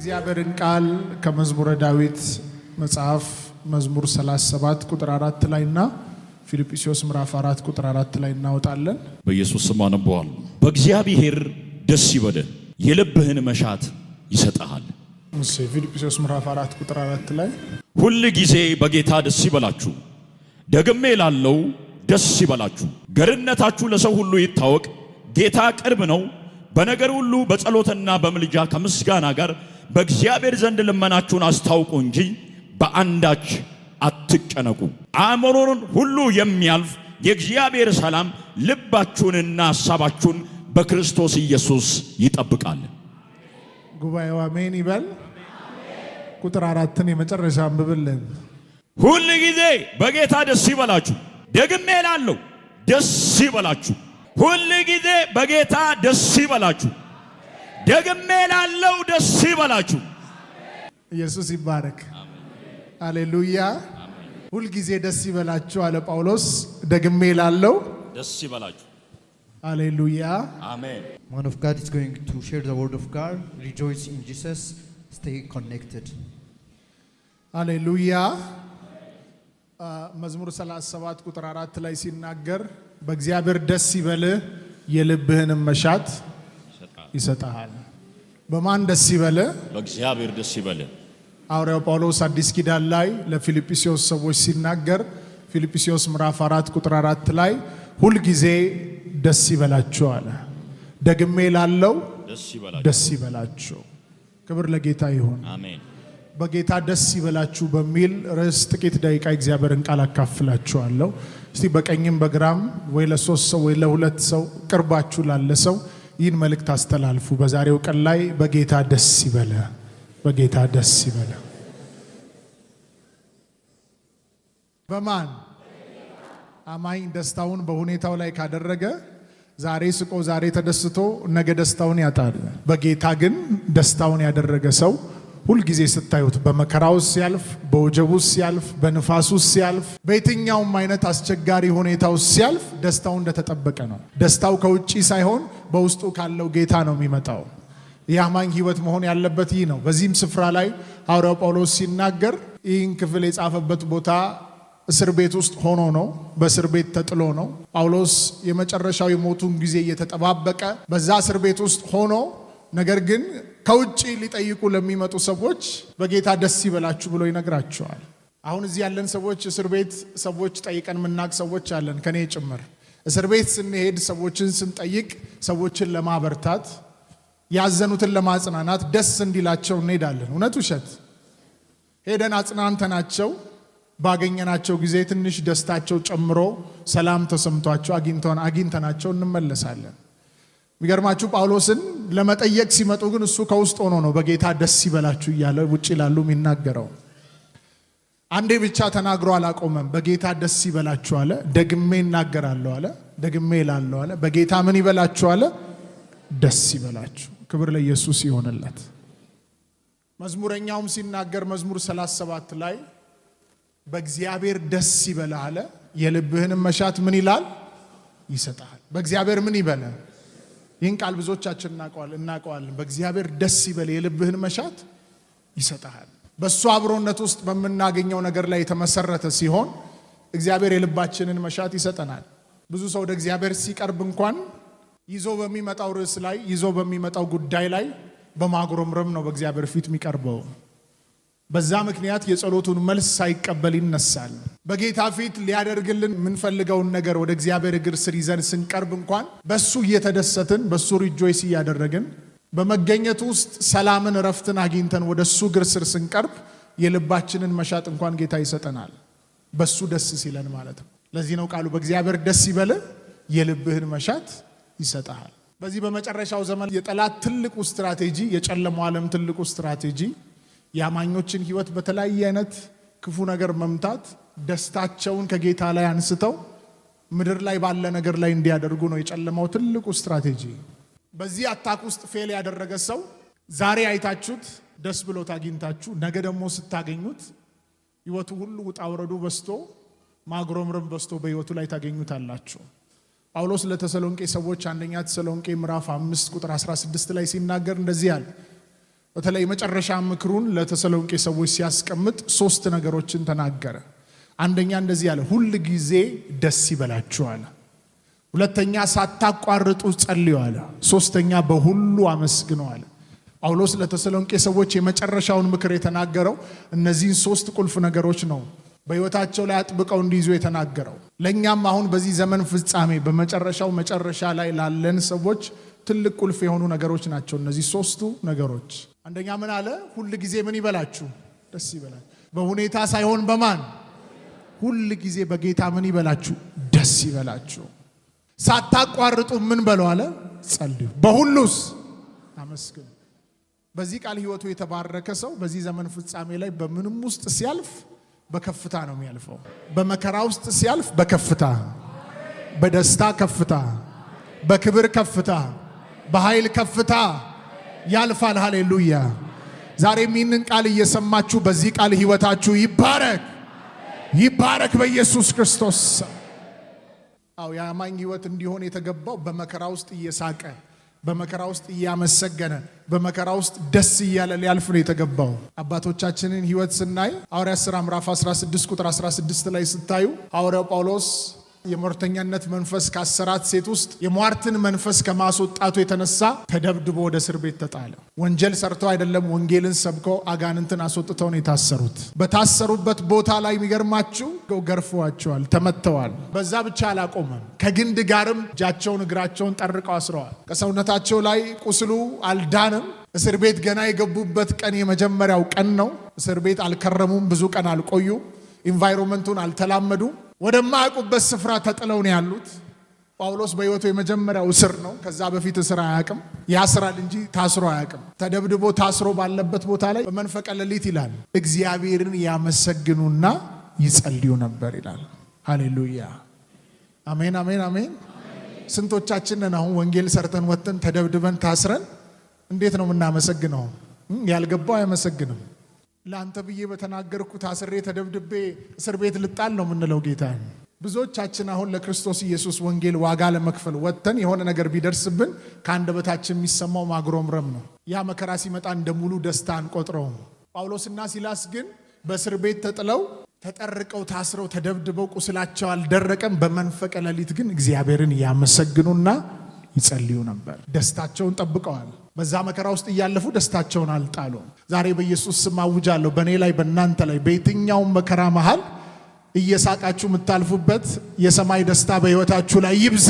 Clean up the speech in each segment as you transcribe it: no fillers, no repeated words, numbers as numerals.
እግዚአብሔርን ቃል ከመዝሙረ ዳዊት መጽሐፍ መዝሙር 37 ቁጥር 4 ላይና ፊልጵስዩስ ምዕራፍ 4 ቁጥር 4 ላይ እናወጣለን። በኢየሱስ ስም አነበዋለሁ። በእግዚአብሔር ደስ ይበልህ፣ የልብህን መሻት ይሰጣል። ፊልጵስዩስ ምዕራፍ 4 ቁጥር 4 ላይ ሁል ጊዜ በጌታ ደስ ይበላችሁ፣ ደግሜ ላለው ደስ ይበላችሁ፣ ገርነታችሁ ለሰው ሁሉ ይታወቅ፣ ጌታ ቅርብ ነው። በነገር ሁሉ በጸሎትና በምልጃ ከምስጋና ጋር በእግዚአብሔር ዘንድ ልመናችሁን አስታውቁ እንጂ በአንዳች አትጨነቁ። አእምሮን ሁሉ የሚያልፍ የእግዚአብሔር ሰላም ልባችሁንና ሐሳባችሁን በክርስቶስ ኢየሱስ ይጠብቃል። ጉባኤው አሜን ይበል። ቁጥር 4ን የመጨረሻ አንብብልን። ሁል ጊዜ በጌታ ደስ ይበላችሁ፣ ደግሜ እላለሁ ደስ ይበላችሁ። ሁል ጊዜ በጌታ ደስ ይበላችሁ፣ ደግሜ እላለሁ ደስ ይበላችሁ። ኢየሱስ ይባረክ። ሃሌሉያ። ሁል ጊዜ ደስ ይበላችሁ አለ ጳውሎስ፣ ደግሜ እላለሁ ደስ ይበላችሁ። ሃሌሉያ አሜን። Man of God is going to share the word of God. Rejoice in Jesus. Stay connected. ሃሌሉያ። መዝሙር 37 ቁጥር 4 ላይ ሲናገር በእግዚአብሔር ደስ ይበልህ የልብህንም መሻት ይሰጣል። በማን ደስ ይበልህ? በእግዚአብሔር ደስ ይበልህ። ሐዋርያው ጳውሎስ አዲስ ኪዳን ላይ ለፊልጵስዩስ ሰዎች ሲናገር ፊልጵስዩስ ምዕራፍ 4 ቁጥር 4 ላይ ሁል ጊዜ ደስ ይበላችሁ አለ። ደግሜ ላለው ደስ ይበላችሁ። ክብር ለጌታ ይሁን። አሜን። በጌታ ደስ ይበላችሁ በሚል ርዕስ ጥቂት ደቂቃ እግዚአብሔርን ቃል አካፍላችኋለሁ። እስቲ በቀኝም በግራም ወይ ለሶስት ሰው ወይ ለሁለት ሰው ቅርባችሁ ላለ ሰው ይህን መልእክት አስተላልፉ። በዛሬው ቀን ላይ በጌታ ደስ ይበለ፣ በጌታ ደስ ይበለ። በማን አማኝ ደስታውን በሁኔታው ላይ ካደረገ ዛሬ ስቆ ዛሬ ተደስቶ ነገ ደስታውን ያጣል። በጌታ ግን ደስታውን ያደረገ ሰው ሁልጊዜ ስታዩት በመከራው ሲያልፍ፣ በወጀቡ ሲያልፍ፣ በንፋሱ ሲያልፍ፣ በየትኛውም አይነት አስቸጋሪ ሁኔታው ሲያልፍ ደስታው እንደተጠበቀ ነው። ደስታው ከውጪ ሳይሆን በውስጡ ካለው ጌታ ነው የሚመጣው። የአማኝ ሕይወት መሆን ያለበት ይህ ነው። በዚህም ስፍራ ላይ ሐዋርያው ጳውሎስ ሲናገር ይህን ክፍል የጻፈበት ቦታ እስር ቤት ውስጥ ሆኖ ነው። በእስር ቤት ተጥሎ ነው። ጳውሎስ የመጨረሻው የሞቱን ጊዜ እየተጠባበቀ በዛ እስር ቤት ውስጥ ሆኖ ነገር ግን ከውጪ ሊጠይቁ ለሚመጡ ሰዎች በጌታ ደስ ይበላችሁ ብሎ ይነግራቸዋል። አሁን እዚህ ያለን ሰዎች እስር ቤት ሰዎች ጠይቀን ምናቅ ሰዎች አለን፣ ከኔ ጭምር። እስር ቤት ስንሄድ ሰዎችን ስንጠይቅ ሰዎችን ለማበርታት፣ ያዘኑትን ለማጽናናት፣ ደስ እንዲላቸው እንሄዳለን። እውነት ውሸት? ሄደን አጽናንተናቸው ባገኘናቸው ጊዜ ትንሽ ደስታቸው ጨምሮ ሰላም ተሰምቷቸው አግኝተናቸው እንመለሳለን። የሚገርማችሁ ጳውሎስን ለመጠየቅ ሲመጡ ግን እሱ ከውስጥ ሆኖ ነው በጌታ ደስ ይበላችሁ እያለ ውጪ ላሉ የሚናገረው። አንዴ ብቻ ተናግሮ አላቆመም። በጌታ ደስ ይበላችሁ አለ። ደግሜ እናገራለሁ አለ። ደግሜ እላለሁ አለ። በጌታ ምን ይበላችሁ አለ? ደስ ይበላችሁ። ክብር ለኢየሱስ ይሆንለት። መዝሙረኛውም ሲናገር መዝሙር 37 ላይ በእግዚአብሔር ደስ ይበልህ አለ። የልብህንም መሻት ምን ይላል? ይሰጣል። በእግዚአብሔር ምን ይበልህ? ይህን ቃል ብዙዎቻችን እናውቀዋለን። በእግዚአብሔር ደስ ይበል የልብህን መሻት ይሰጣል። በእሱ አብሮነት ውስጥ በምናገኘው ነገር ላይ የተመሰረተ ሲሆን እግዚአብሔር የልባችንን መሻት ይሰጠናል። ብዙ ሰው ወደ እግዚአብሔር ሲቀርብ እንኳን ይዞ በሚመጣው ርዕስ ላይ ይዞ በሚመጣው ጉዳይ ላይ በማጉረምረም ነው በእግዚአብሔር ፊት የሚቀርበው። በዛ ምክንያት የጸሎቱን መልስ ሳይቀበል ይነሳል። በጌታ ፊት ሊያደርግልን የምንፈልገውን ነገር ወደ እግዚአብሔር እግር ስር ይዘን ስንቀርብ እንኳን በሱ እየተደሰትን በሱ ሪጆይስ እያደረግን በመገኘቱ ውስጥ ሰላምን፣ ረፍትን አግኝተን ወደ እሱ እግር ስር ስንቀርብ የልባችንን መሻት እንኳን ጌታ ይሰጠናል። በሱ ደስ ሲለን ማለት ነው። ለዚህ ነው ቃሉ በእግዚአብሔር ደስ ይበልህ የልብህን መሻት ይሰጣል። በዚህ በመጨረሻው ዘመን የጠላት ትልቁ ስትራቴጂ፣ የጨለማው ዓለም ትልቁ ስትራቴጂ የአማኞችን ሕይወት በተለያየ አይነት ክፉ ነገር መምታት፣ ደስታቸውን ከጌታ ላይ አንስተው ምድር ላይ ባለ ነገር ላይ እንዲያደርጉ ነው የጨለማው ትልቁ ስትራቴጂ። በዚህ አታክ ውስጥ ፌል ያደረገ ሰው ዛሬ አይታችሁት ደስ ብሎት አግኝታችሁ ነገ ደግሞ ስታገኙት ሕይወቱ ሁሉ ውጣ ውረዱ በስቶ ማግሮምረም በስቶ በሕይወቱ ላይ ታገኙታላችሁ። ጳውሎስ ለተሰሎንቄ ሰዎች አንደኛ ተሰሎንቄ ምዕራፍ 5 ቁጥር 16 ላይ ሲናገር እንደዚህ አለ፣ በተለይ መጨረሻ ምክሩን ለተሰሎንቄ ሰዎች ሲያስቀምጥ ሶስት ነገሮችን ተናገረ። አንደኛ እንደዚህ ያለ ሁል ጊዜ ደስ ይበላችሁ አለ። ሁለተኛ ሳታቋርጡ ጸልዩ አለ። ሶስተኛ በሁሉ አመስግኑ አለ። ጳውሎስ ለተሰሎንቄ ሰዎች የመጨረሻውን ምክር የተናገረው እነዚህን ሶስት ቁልፍ ነገሮች ነው በሕይወታቸው ላይ አጥብቀው እንዲይዙ የተናገረው። ለኛም አሁን በዚህ ዘመን ፍጻሜ በመጨረሻው መጨረሻ ላይ ላለን ሰዎች ትልቅ ቁልፍ የሆኑ ነገሮች ናቸው እነዚህ ሶስቱ ነገሮች። አንደኛ ምን አለ? ሁል ጊዜ ምን ይበላችሁ? ደስ ይበላችሁ። በሁኔታ ሳይሆን በማን? ሁል ጊዜ በጌታ ምን ይበላችሁ? ደስ ይበላችሁ። ሳታቋርጡ ምን በለው አለ? ጸልዩ። በሁሉስ አመስግኑ። በዚህ ቃል ሕይወቱ የተባረከ ሰው በዚህ ዘመን ፍጻሜ ላይ በምንም ውስጥ ሲያልፍ በከፍታ ነው የሚያልፈው። በመከራ ውስጥ ሲያልፍ በከፍታ፣ በደስታ ከፍታ፣ በክብር ከፍታ፣ በኃይል ከፍታ ያልፋል። ሃሌሉያ። ዛሬም ይህንን ቃል እየሰማችሁ በዚህ ቃል ሕይወታችሁ ይባረክ፣ ይባረክ በኢየሱስ ክርስቶስ። የአማኝ ሕይወት እንዲሆን የተገባው በመከራ ውስጥ እየሳቀ፣ በመከራ ውስጥ እያመሰገነ፣ በመከራ ውስጥ ደስ እያለ ሊያልፍ ነው የተገባው። አባቶቻችንን ሕይወት ስናይ ሐዋርያት ሥራ ምዕራፍ 16 ቁጥር 16 ላይ ስታዩ ሐዋርያው ጳውሎስ የሟርተኛነት መንፈስ ካሰራት ሴት ውስጥ የሟርትን መንፈስ ከማስወጣቱ የተነሳ ተደብድቦ ወደ እስር ቤት ተጣለ። ወንጀል ሰርተው አይደለም፣ ወንጌልን ሰብከው አጋንንትን አስወጥተው ነው የታሰሩት። በታሰሩበት ቦታ ላይ የሚገርማችሁ ገርፈዋቸዋል፣ ተመተዋል። በዛ ብቻ አላቆመም። ከግንድ ጋርም እጃቸውን እግራቸውን ጠርቀው አስረዋል። ከሰውነታቸው ላይ ቁስሉ አልዳንም። እስር ቤት ገና የገቡበት ቀን የመጀመሪያው ቀን ነው። እስር ቤት አልከረሙም፣ ብዙ ቀን አልቆዩ። ኢንቫይሮንመንቱን አልተላመዱ። ወደማያውቁበት ስፍራ ተጥለው ነው ያሉት። ጳውሎስ በሕይወቱ የመጀመሪያው እስር ነው። ከዛ በፊት እስር አያውቅም። ያስራል እንጂ ታስሮ አያውቅም። ተደብድቦ ታስሮ ባለበት ቦታ ላይ በመንፈቀ ሌሊት ይላል እግዚአብሔርን ያመሰግኑና ይጸልዩ ነበር ይላል። ሃሌሉያ፣ አሜን፣ አሜን፣ አሜን። ስንቶቻችንን አሁን ወንጌል ሰርተን ወጥተን ተደብድበን ታስረን እንዴት ነው የምናመሰግነው? ያልገባው አያመሰግንም። ለአንተ ብዬ በተናገርኩ ታስሬ ተደብድቤ እስር ቤት ልጣል ነው የምንለው ጌታ። ብዙዎቻችን አሁን ለክርስቶስ ኢየሱስ ወንጌል ዋጋ ለመክፈል ወጥተን የሆነ ነገር ቢደርስብን ከአንደበታችን የሚሰማው ማግሮምረም ነው። ያ መከራ ሲመጣ እንደ ሙሉ ደስታ አንቆጥረውም። ጳውሎስና ሲላስ ግን በእስር ቤት ተጥለው ተጠርቀው ታስረው ተደብድበው ቁስላቸው አልደረቀም። በመንፈቀ ሌሊት ግን እግዚአብሔርን ያመሰግኑና ይጸልዩ ነበር። ደስታቸውን ጠብቀዋል። በዛ መከራ ውስጥ እያለፉ ደስታቸውን አልጣሉም። ዛሬ በኢየሱስ ስም አውጃለሁ፣ በእኔ ላይ በእናንተ ላይ በየትኛውም መከራ መሃል እየሳቃችሁ የምታልፉበት የሰማይ ደስታ በሕይወታችሁ ላይ ይብዛ፣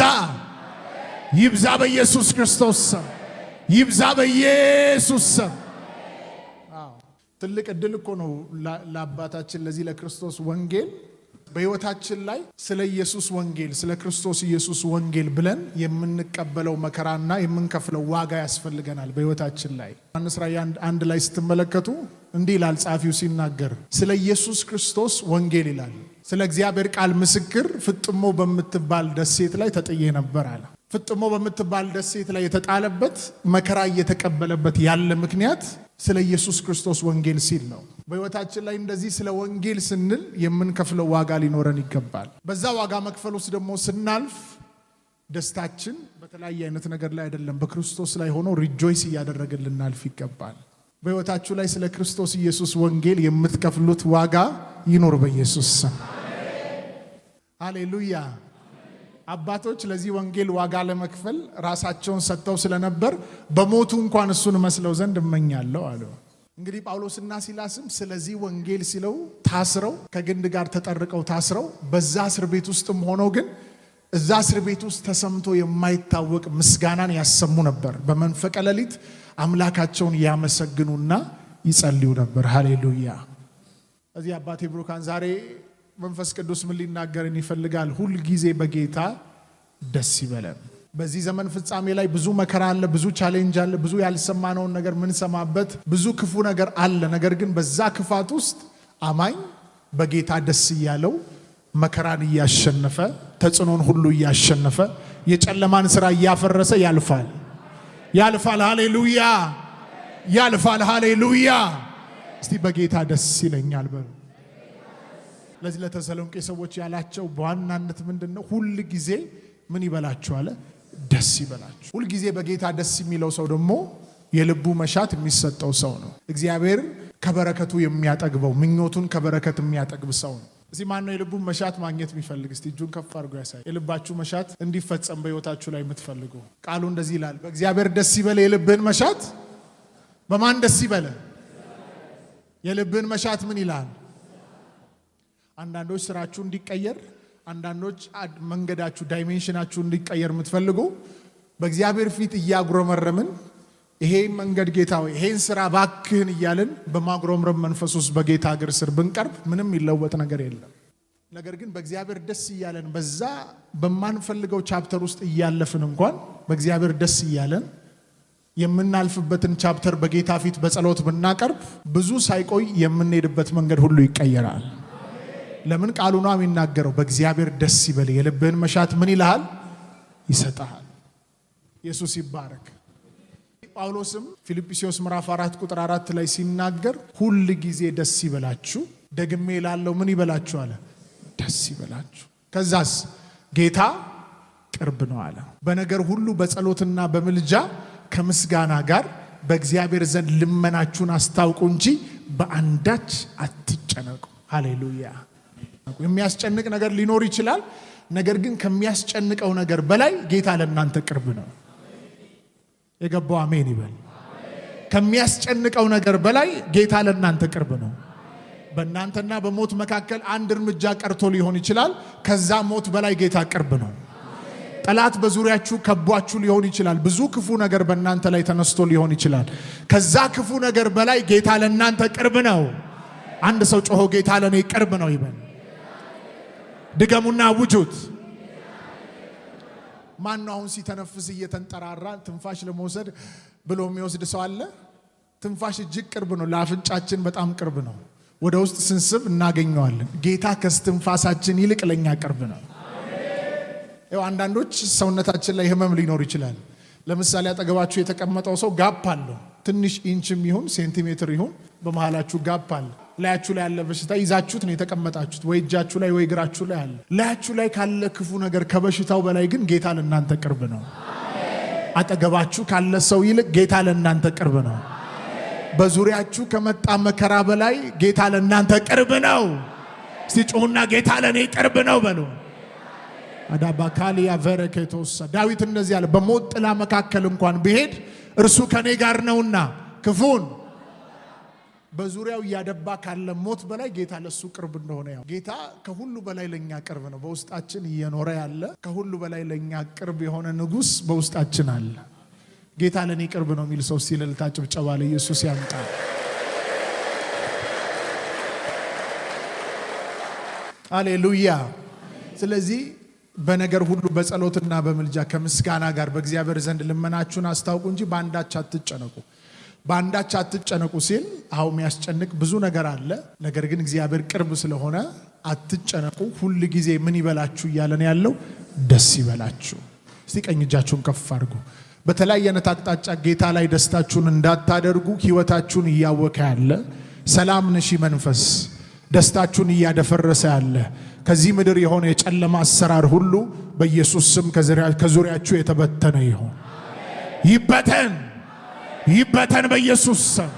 ይብዛ በኢየሱስ ክርስቶስ ስም፣ ይብዛ በኢየሱስ ስም። ትልቅ ዕድል እኮ ነው ለአባታችን ለዚህ ለክርስቶስ ወንጌል በሕይወታችን ላይ ስለ ኢየሱስ ወንጌል ስለ ክርስቶስ ኢየሱስ ወንጌል ብለን የምንቀበለው መከራና የምንከፍለው ዋጋ ያስፈልገናል በሕይወታችን ላይ። ዮሐንስ ራእይ 1 ላይ ስትመለከቱ እንዲህ ይላል ጻፊው ሲናገር፣ ስለ ኢየሱስ ክርስቶስ ወንጌል ይላል ስለ እግዚአብሔር ቃል ምስክር ፍጥሞ በምትባል ደሴት ላይ ተጥዬ ነበር አለ። ፍጥሞ በምትባል ደሴት ላይ የተጣለበት መከራ እየተቀበለበት ያለ ምክንያት ስለ ኢየሱስ ክርስቶስ ወንጌል ሲል ነው። በሕይወታችን ላይ እንደዚህ ስለ ወንጌል ስንል የምንከፍለው ዋጋ ሊኖረን ይገባል። በዛ ዋጋ መክፈል ውስጥ ደግሞ ስናልፍ ደስታችን በተለያየ አይነት ነገር ላይ አይደለም፣ በክርስቶስ ላይ ሆኖ ሪጆይስ እያደረግን ልናልፍ ይገባል። በሕይወታችሁ ላይ ስለ ክርስቶስ ኢየሱስ ወንጌል የምትከፍሉት ዋጋ ይኖር በኢየሱስ ስም። ሃሌሉያ። አባቶች ለዚህ ወንጌል ዋጋ ለመክፈል ራሳቸውን ሰጥተው ስለነበር በሞቱ እንኳን እሱን መስለው ዘንድ እመኛለሁ አሉ። እንግዲህ ጳውሎስና ሲላስም ስለዚህ ወንጌል ሲለው ታስረው ከግንድ ጋር ተጠርቀው ታስረው በዛ እስር ቤት ውስጥም ሆነው ግን እዛ እስር ቤት ውስጥ ተሰምቶ የማይታወቅ ምስጋናን ያሰሙ ነበር። በመንፈቀ ሌሊት አምላካቸውን ያመሰግኑና ይጸልዩ ነበር። ሃሌሉያ። እዚህ አባቴ ብሩካን ዛሬ መንፈስ ቅዱስ ምን ሊናገርን ይፈልጋል? ሁል ጊዜ በጌታ ደስ ይበለን። በዚህ ዘመን ፍጻሜ ላይ ብዙ መከራ አለ፣ ብዙ ቻሌንጅ አለ፣ ብዙ ያልሰማነውን ነገር ምን ሰማበት ብዙ ክፉ ነገር አለ። ነገር ግን በዛ ክፋት ውስጥ አማኝ በጌታ ደስ እያለው መከራን እያሸነፈ ተጽዕኖን ሁሉ እያሸነፈ የጨለማን ስራ እያፈረሰ ያልፋል፣ ያልፋል። ሃሌሉያ፣ ያልፋል። ሃሌሉያ። እስቲ በጌታ ደስ ይለኛል በሉ። ለዚህ ለተሰሎንቄ ሰዎች ያላቸው በዋናነት ምንድነው? ሁል ጊዜ ምን ይበላችሁ አለ? ደስ ይበላችሁ። ሁል ጊዜ በጌታ ደስ የሚለው ሰው ደግሞ የልቡ መሻት የሚሰጠው ሰው ነው። እግዚአብሔር ከበረከቱ የሚያጠግበው ምኞቱን ከበረከት የሚያጠግብ ሰው ነው። እዚህ ማን ነው የልቡን መሻት ማግኘት የሚፈልግ? እስቲ እጁን ከፍ አድርጎ ያሳይ። የልባችሁ መሻት እንዲፈጸም በሕይወታችሁ ላይ የምትፈልጉ ቃሉ እንደዚህ ይላል፣ በእግዚአብሔር ደስ ይበለ። የልብህን መሻት በማን ደስ ይበለ? የልብህን መሻት ምን ይላል? አንዳንዶች ስራችሁ እንዲቀየር፣ አንዳንዶች መንገዳችሁ ዳይሜንሽናችሁ እንዲቀየር የምትፈልጉ በእግዚአብሔር ፊት እያጉረመረምን ይሄን መንገድ ጌታ ሆይ ይሄን ስራ ባክህን እያልን በማጉረምረም መንፈስ ውስጥ በጌታ እግር ስር ብንቀርብ ምንም ይለወጥ ነገር የለም። ነገር ግን በእግዚአብሔር ደስ እያለን በዛ በማንፈልገው ቻፕተር ውስጥ እያለፍን እንኳን በእግዚአብሔር ደስ እያለን የምናልፍበትን ቻፕተር በጌታ ፊት በጸሎት ብናቀርብ ብዙ ሳይቆይ የምንሄድበት መንገድ ሁሉ ይቀየራል። ለምን ቃሉ ነው የሚናገረው፣ በእግዚአብሔር ደስ ይበል፣ የልብህን መሻት ምን ይልሃል? ይሰጣል። ኢየሱስ ይባረክ። ጳውሎስም ፊልጵስዩስ ምዕራፍ 4 ቁጥር 4 ላይ ሲናገር ሁል ጊዜ ደስ ይበላችሁ፣ ደግሜ ላለው ምን ይበላችሁ አለ? ደስ ይበላችሁ። ከዛስ ጌታ ቅርብ ነው አለ። በነገር ሁሉ በጸሎትና በምልጃ ከምስጋና ጋር በእግዚአብሔር ዘንድ ልመናችሁን አስታውቁ እንጂ በአንዳች አትጨነቁ። ሃሌሉያ። የሚያስጨንቅ ነገር ሊኖር ይችላል። ነገር ግን ከሚያስጨንቀው ነገር በላይ ጌታ ለእናንተ ቅርብ ነው። የገባው አሜን ይበል። ከሚያስጨንቀው ነገር በላይ ጌታ ለእናንተ ቅርብ ነው። በእናንተና በሞት መካከል አንድ እርምጃ ቀርቶ ሊሆን ይችላል። ከዛ ሞት በላይ ጌታ ቅርብ ነው። ጠላት በዙሪያችሁ ከቧችሁ ሊሆን ይችላል። ብዙ ክፉ ነገር በእናንተ ላይ ተነስቶ ሊሆን ይችላል። ከዛ ክፉ ነገር በላይ ጌታ ለእናንተ ቅርብ ነው። አንድ ሰው ጮሆ ጌታ ለኔ ቅርብ ነው ይበል። ድገሙና አውጁት። ማን ነው አሁን ሲተነፍስ እየተንጠራራ ትንፋሽ ለመውሰድ ብሎ የሚወስድ ሰው አለ? ትንፋሽ እጅግ ቅርብ ነው። ለአፍንጫችን በጣም ቅርብ ነው። ወደ ውስጥ ስንስብ እናገኘዋለን። ጌታ ከስትንፋሳችን ይልቅ ለኛ ቅርብ ነው። ያው አንዳንዶች ሰውነታችን ላይ ህመም ሊኖር ይችላል። ለምሳሌ አጠገባችሁ የተቀመጠው ሰው ጋፕ አለው። ትንሽ ኢንችም ይሁን ሴንቲሜትር ይሁን በመሃላችሁ ጋፕ አለ። ላያችሁ ላይ ያለ በሽታ ይዛችሁት ነው የተቀመጣችሁት፣ ወይ እጃችሁ ላይ ወይ እግራችሁ ላይ አለ። ላያችሁ ላይ ካለ ክፉ ነገር ከበሽታው በላይ ግን ጌታ ለእናንተ ቅርብ ነው። አጠገባችሁ ካለ ሰው ይልቅ ጌታ ለእናንተ ቅርብ ነው። በዙሪያችሁ ከመጣ መከራ በላይ ጌታ ለእናንተ ቅርብ ነው። እስቲ ጮሁና ጌታ ለኔ ቅርብ ነው በሉ። አዳባካሊያ ቨረከቶስ ዳዊት እንደዚህ አለ፣ በሞት ጥላ መካከል እንኳን ብሄድ እርሱ ከኔ ጋር ነውና ክፉን በዙሪያው ያደባ ካለ ሞት በላይ ጌታ ለሱ ቅርብ እንደሆነ ያው ጌታ ከሁሉ በላይ ለኛ ቅርብ ነው። በውስጣችን እየኖረ ያለ ከሁሉ በላይ ለኛ ቅርብ የሆነ ንጉስ በውስጣችን አለ። ጌታ ለኔ ቅርብ ነው የሚል ሰው ሲልልታ ጭብጨባ ለኢየሱስ ያምጣ። ሃሌሉያ። ስለዚህ በነገር ሁሉ በጸሎትና በምልጃ ከምስጋና ጋር በእግዚአብሔር ዘንድ ልመናችሁን አስታውቁ እንጂ በአንዳች አትጨነቁ። በአንዳች አትጨነቁ ሲል አሁን የሚያስጨንቅ ብዙ ነገር አለ። ነገር ግን እግዚአብሔር ቅርብ ስለሆነ አትጨነቁ። ሁል ጊዜ ምን ይበላችሁ እያለን ያለው ደስ ይበላችሁ። እስቲ ቀኝ እጃችሁን ከፍ አድርጉ። በተለያየ አይነት አቅጣጫ ጌታ ላይ ደስታችሁን እንዳታደርጉ ህይወታችሁን እያወከ ያለ ሰላም ነሺ መንፈስ ደስታችሁን እያደፈረሰ ያለ ከዚህ ምድር የሆነ የጨለማ አሰራር ሁሉ በኢየሱስ ስም ከዙሪያችሁ የተበተነ ይሁን። ይበተን ይበተን በኢየሱስ ስም፣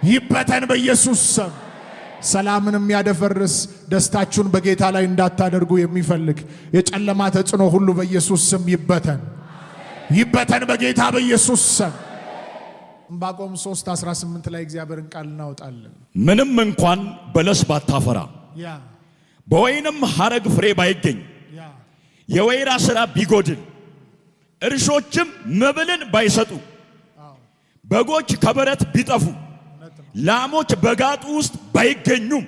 ይበተን በኢየሱስ ስም። ሰላምን የሚያደፈርስ ደስታችሁን በጌታ ላይ እንዳታደርጉ የሚፈልግ የጨለማ ተጽዕኖ ሁሉ በኢየሱስ ስም ይበተን፣ ይበተን በጌታ በኢየሱስ ስም። ዕንባቆም 3:18 ላይ እግዚአብሔርን ቃል እናወጣለን። ምንም እንኳን በለስ ባታፈራ በወይንም ሐረግ ፍሬ ባይገኝ የወይራ ሥራ ቢጎድል እርሾችም መብልን ባይሰጡ በጎች ከበረት ቢጠፉ ላሞች በጋጡ ውስጥ ባይገኙም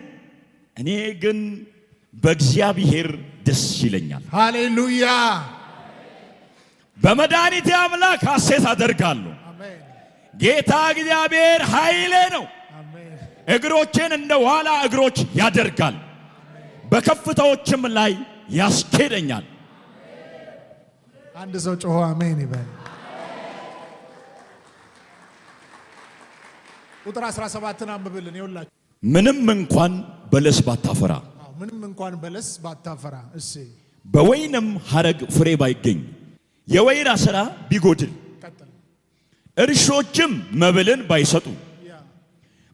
እኔ ግን በእግዚአብሔር ደስ ይለኛል። ሃሌሉያ። በመድኃኒቴ አምላክ ሐሴት አደርጋለሁ። ጌታ እግዚአብሔር ኃይሌ ነው። እግሮቼን እንደ ዋላ እግሮች ያደርጋል፣ በከፍታዎችም ላይ ያስኬደኛል። አንድ ሰው ጮሆ አሜን ይበል። ቁጥር 17ን አንብብልን ይውላችሁ። ምንም እንኳን በለስ ባታፈራ፣ ምንም እንኳን በለስ ባታፈራ፣ እሺ በወይንም ሐረግ ፍሬ ባይገኝ የወይራ ሥራ ቢጎድል እርሾችም መብልን ባይሰጡ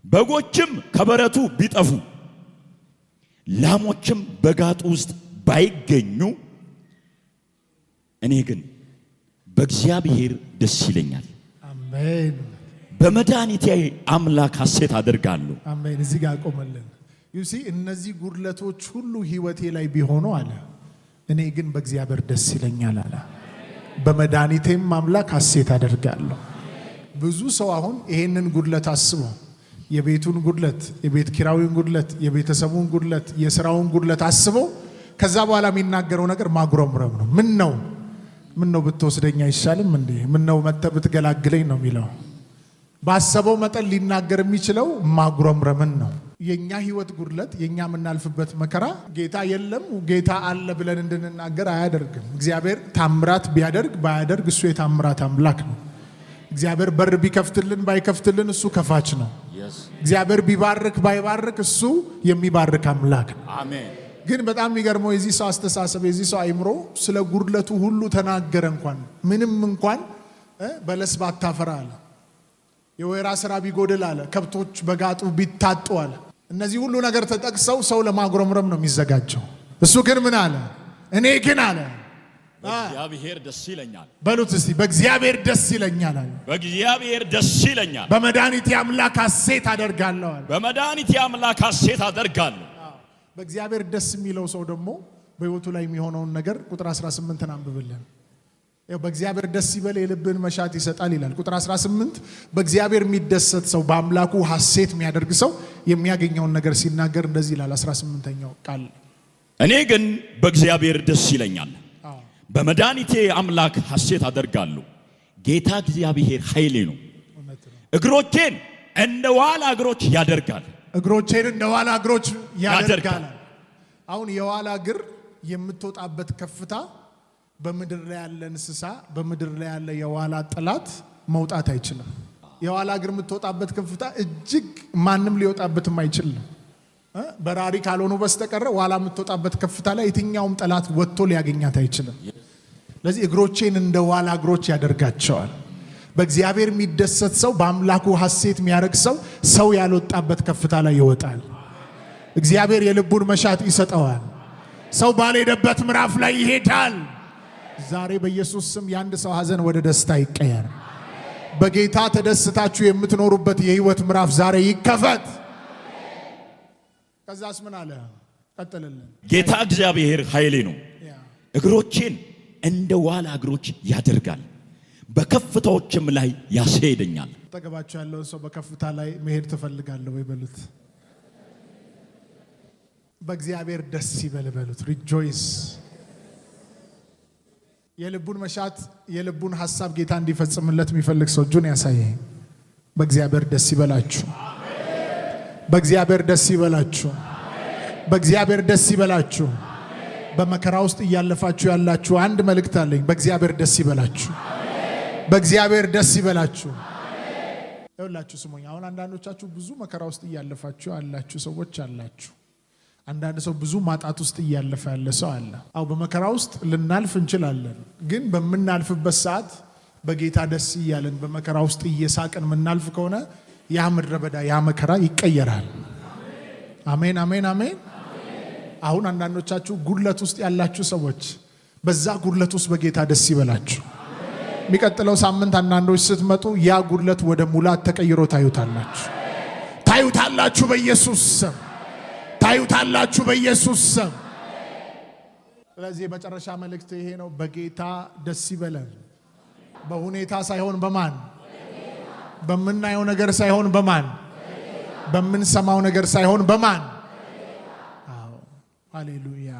በጎችም ከበረቱ ቢጠፉ ላሞችም በጋጡ ውስጥ ባይገኙ እኔ ግን በእግዚአብሔር ደስ ይለኛል። አሜን። በመድኃኒቴ አምላክ ሐሴት አደርጋለሁ። አሜን። እዚህ ጋር ቆመልን። ዩሲ እነዚህ ጉድለቶች ሁሉ ህይወቴ ላይ ቢሆኑ አለ እኔ ግን በእግዚአብሔር ደስ ይለኛል አለ። በመድኃኒቴም አምላክ ሐሴት አደርጋለሁ። ብዙ ሰው አሁን ይሄንን ጉድለት አስቦ የቤቱን ጉድለት፣ የቤት ኪራዩን ጉድለት፣ የቤተሰቡን ጉድለት፣ የሥራውን ጉድለት አስቦ ከዛ በኋላ የሚናገረው ነገር ማጉረምረም ነው። ምን ነው ብትወስደኝ አይሻልም እንዴ? ምን ነው መተህ ብትገላግለኝ ነው የሚለው። ባሰበው መጠን ሊናገር የሚችለው ማጉረምረምን ነው። የኛ ህይወት ጉድለት፣ የኛ የምናልፍበት መከራ ጌታ የለም ጌታ አለ ብለን እንድንናገር አያደርግም። እግዚአብሔር ታምራት ቢያደርግ ባያደርግ እሱ የታምራት አምላክ ነው። እግዚአብሔር በር ቢከፍትልን ባይከፍትልን እሱ ከፋች ነው። እግዚአብሔር ቢባርክ ባይባርክ እሱ የሚባርክ አምላክ ነው። አሜን። ግን በጣም የሚገርመው የዚህ ሰው አስተሳሰብ፣ የዚህ ሰው አይምሮ ስለ ጉድለቱ ሁሉ ተናገረ። ምንም እንኳን በለስ ባታፈራ አለ፣ የወይራ ስራ ቢጎድል አለ፣ ከብቶች በጋጡ ቢታጡ አለ። እነዚህ ሁሉ ነገር ተጠቅሰው ሰው ለማጉረምረም ነው የሚዘጋጀው። እሱ ግን ምን አለ? እኔ ግን አለ በእግዚአብሔር ደስ ይለኛል። በሉት እስቲ በእግዚአብሔር ደስ ይለኛል አለ። በእግዚአብሔር ደስ ይለኛል። በመድኃኒቴ አምላክ ሐሴት አደርጋለሁ አለ። በመድኃኒቴ አምላክ ሐሴት አደርጋለሁ። በእግዚአብሔር ደስ የሚለው ሰው ደግሞ በሕይወቱ ላይ የሚሆነውን ነገር ቁጥር 18 አንብብልን። በእግዚአብሔር ደስ ይበል የልብን መሻት ይሰጣል ይላል። ቁጥር 18 በእግዚአብሔር የሚደሰት ሰው በአምላኩ ሐሴት የሚያደርግ ሰው የሚያገኘውን ነገር ሲናገር እንደዚህ ይላል። 18ኛው ቃል እኔ ግን በእግዚአብሔር ደስ ይለኛል፣ በመድኃኒቴ አምላክ ሐሴት አደርጋለሁ። ጌታ እግዚአብሔር ኃይሌ ነው፣ እግሮቼን እንደ ዋላ እግሮች ያደርጋል። እግሮቼን እንደ ዋላ እግሮች ያደርጋል። አሁን የዋላ እግር የምትወጣበት ከፍታ በምድር ላይ ያለ እንስሳ፣ በምድር ላይ ያለ የዋላ ጠላት መውጣት አይችልም። የዋላ እግር የምትወጣበት ከፍታ እጅግ ማንም ሊወጣበትም አይችልም። በራሪ ካልሆኑ በስተቀር ዋላ የምትወጣበት ከፍታ ላይ የትኛውም ጠላት ወጥቶ ሊያገኛት አይችልም። ለዚህ እግሮቼን እንደ ዋላ እግሮች ያደርጋቸዋል። በእግዚአብሔር የሚደሰት ሰው፣ በአምላኩ ሐሴት የሚያደርግ ሰው ያልወጣበት ከፍታ ላይ ይወጣል። እግዚአብሔር የልቡን መሻት ይሰጠዋል። ሰው ባልሄደበት ምዕራፍ ላይ ይሄዳል። ዛሬ በኢየሱስ ስም የአንድ ሰው ሐዘን ወደ ደስታ ይቀየር። በጌታ ተደስታችሁ የምትኖሩበት የህይወት ምዕራፍ ዛሬ ይከፈት። ከዛስ ምን አለ? ቀጥልልን። ጌታ እግዚአብሔር ኃይሌ ነው፣ እግሮቼን እንደ ዋላ እግሮች ያደርጋል፣ በከፍታዎችም ላይ ያስሄደኛል። ተገባችሁ ያለውን ሰው በከፍታ ላይ መሄድ ትፈልጋለህ ወይ በሉት። በእግዚአብሔር ደስ ይበል በሉት። ሪጆይስ። የልቡን መሻት የልቡን ሐሳብ ጌታ እንዲፈጽምለት የሚፈልግ ሰው እጁን ያሳየኝ። በእግዚአብሔር ደስ ይበላችሁ። በእግዚአብሔር ደስ ይበላችሁ። በእግዚአብሔር ደስ ይበላችሁ። በመከራ ውስጥ እያለፋችሁ ያላችሁ አንድ መልእክት አለኝ። በእግዚአብሔር ደስ ይበላችሁ። በእግዚአብሔር ደስ ይበላችሁ። ይኸውላችሁ ስሙኝ። አሁን አንዳንዶቻችሁ ብዙ መከራ ውስጥ እያለፋችሁ ያላችሁ ሰዎች አላችሁ። አንዳንድ ሰው ብዙ ማጣት ውስጥ እያለፈ ያለ ሰው አለ። አው በመከራ ውስጥ ልናልፍ እንችላለን፣ ግን በምናልፍበት ሰዓት በጌታ ደስ እያለን በመከራ ውስጥ እየሳቅን ምናልፍ ከሆነ ያ ምድረ በዳ ያ መከራ ይቀየራል። አሜን አሜን አሜን። አሁን አንዳንዶቻችሁ ጉድለት ውስጥ ያላችሁ ሰዎች በዛ ጉድለት ውስጥ በጌታ ደስ ይበላችሁ። የሚቀጥለው ሳምንት አንዳንዶች ስትመጡ ያ ጉድለት ወደ ሙላት ተቀይሮ ታዩታላችሁ በኢየሱስ ስም። ታዩታላችሁ በኢየሱስ ስም። ስለዚህ የመጨረሻ መልእክት ይሄ ነው። በጌታ ደስ ይበለን። በሁኔታ ሳይሆን በማን? በምናየው ነገር ሳይሆን በማን? በምንሰማው ነገር ሳይሆን በማን? አዎ ሃሌሉያ።